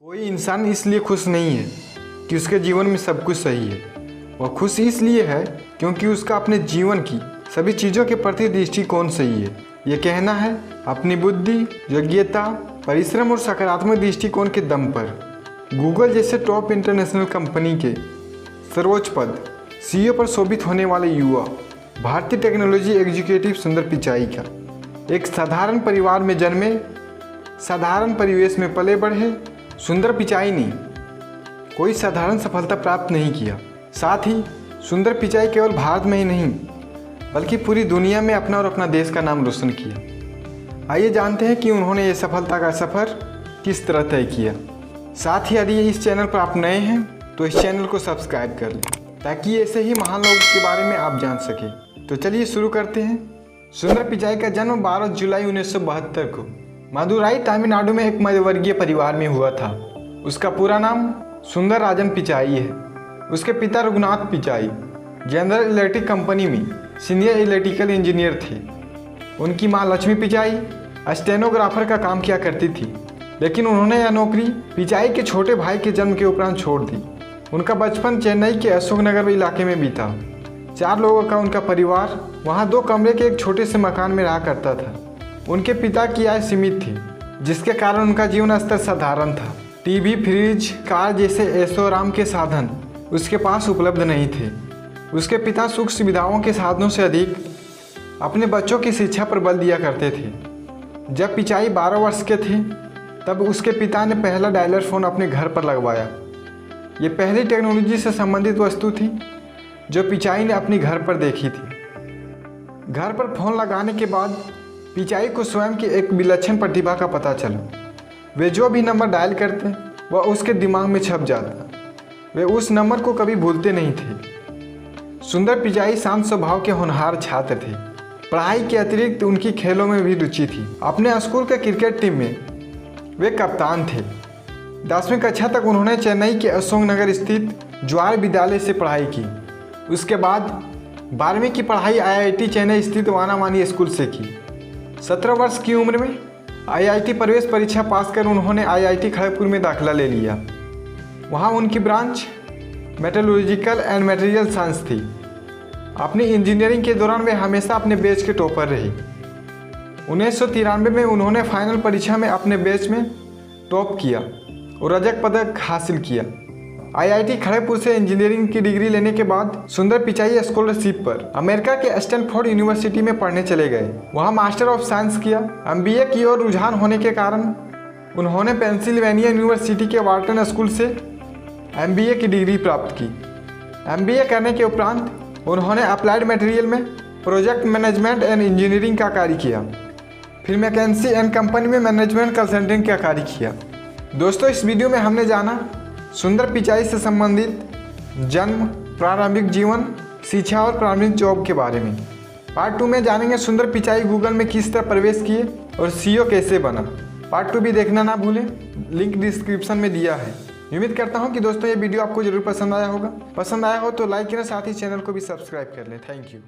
कोई इंसान इसलिए खुश नहीं है कि उसके जीवन में सब कुछ सही है। वह खुश इसलिए है क्योंकि उसका अपने जीवन की सभी चीज़ों के प्रति दृष्टिकोण सही है। ये कहना है अपनी बुद्धि, योग्यता, परिश्रम और सकारात्मक दृष्टिकोण के दम पर। गूगल जैसे टॉप इंटरनेशनल कंपनी के सर्वोच्च पद CEO पर शोभित होने वाले युवा भारतीय टेक्नोलॉजी एग्जीक्यूटिव सुंदर पिचाई का एक साधारण परिवार में जन्मे, साधारण परिवेश में पले बढ़े सुंदर पिचाई ने कोई साधारण सफलता प्राप्त नहीं किया। साथ ही सुंदर पिचाई केवल भारत में ही नहीं बल्कि पूरी दुनिया में अपना और अपना देश का नाम रोशन किया। आइए जानते हैं कि उन्होंने ये सफलता का सफ़र किस तरह तय किया। साथ ही यदि इस चैनल पर आप नए हैं तो इस चैनल को सब्सक्राइब कर लें ताकि ऐसे ही महान लोगों के बारे में आप जान सकें। तो चलिए शुरू करते हैं। सुंदर पिचाई का जन्म 12 जुलाई 1972 को मदुराई, तमिलनाडु में एक मध्यवर्गीय परिवार में हुआ था। उसका पूरा नाम सुंदर राजन पिचाई है। उसके पिता Raghunath Pichai general electric company में सीनियर इलेक्ट्रिकल इंजीनियर थे। उनकी मां लक्ष्मी पिचाई स्टेनोग्राफर का काम किया करती थी, लेकिन उन्होंने यह नौकरी पिचाई के छोटे भाई के जन्म के उपरांत छोड़ दी। उनका बचपन चेन्नई के अशोकनगर इलाके में बीता। 4 लोगों का उनका परिवार वहाँ 2 कमरे के एक छोटे से मकान में रहा करता था। उनके पिता की आय सीमित थी, जिसके कारण उनका जीवन स्तर साधारण था। टीवी, फ्रिज, कार जैसे ऐशो-आराम के साधन उसके पास उपलब्ध नहीं थे। उसके पिता सुख सुविधाओं के साधनों से अधिक अपने बच्चों की शिक्षा पर बल दिया करते थे। जब पिचाई 12 वर्ष के थे तब उसके पिता ने पहला डायलर फ़ोन अपने घर पर लगवाया। ये पहली टेक्नोलॉजी से संबंधित वस्तु थी जो पिचाई ने अपनी घर पर देखी थी। घर पर फ़ोन लगाने के बाद पिचाई को स्वयं की एक विलक्षण प्रतिभा का पता चला। वे जो भी नंबर डायल करते वह उसके दिमाग में छप जाता। वे उस नंबर को कभी भूलते नहीं थे। सुंदर पिचाई शांत स्वभाव के होनहार छात्र थे। पढ़ाई के अतिरिक्त उनकी खेलों में भी रुचि थी। अपने स्कूल के क्रिकेट टीम में वे कप्तान थे। 10वीं कक्षा तक उन्होंने चेन्नई के अशोकनगर स्थित ज्वार विद्यालय से पढ़ाई की। उसके बाद 12वीं की पढ़ाई IIT चेन्नई स्थित वानावानी स्कूल से की। 17 वर्ष की उम्र में IIT प्रवेश परीक्षा पास कर उन्होंने IIT खड़गपुर में दाखिला ले लिया। वहाँ उनकी branch metallurgical and material science थी। अपनी इंजीनियरिंग के दौरान वे हमेशा अपने बैच के टॉपर रहे। 1993 में उन्होंने फाइनल परीक्षा में अपने बैच में टॉप किया और रजत पदक हासिल किया। IIT खड़गपुर से इंजीनियरिंग की डिग्री लेने के बाद सुंदर पिचाई स्कॉलरशिप पर अमेरिका के स्टैनफोर्ड यूनिवर्सिटी में पढ़ने चले गए। वहाँ मास्टर ऑफ साइंस किया। MBA की ओर रुझान होने के कारण उन्होंने पेंसिल्वेनिया यूनिवर्सिटी के वार्टन स्कूल से MBA की डिग्री प्राप्त की। MBA करने के उपरांत उन्होंने अप्लाइड मटेरियल में प्रोजेक्ट मैनेजमेंट एंड इंजीनियरिंग का कार्य किया। फिर मैकेंसी एंड कंपनी में मैनेजमेंट कंसल्टेंट का कार्य किया। दोस्तों, इस वीडियो में हमने जाना सुंदर पिचाई से संबंधित जन्म, प्रारंभिक जीवन, शिक्षा और प्रारंभिक जॉब के बारे में। पार्ट 2 में जानेंगे सुंदर पिचाई गूगल में किस तरह प्रवेश किए और CEO कैसे बना। पार्ट 2 भी देखना ना भूलें, लिंक डिस्क्रिप्शन में दिया है। उम्मीद करता हूँ कि दोस्तों ये वीडियो आपको जरूर पसंद आया होगा। पसंद आया हो तो लाइक करें, साथ ही चैनल को भी सब्सक्राइब कर लें। Thank you.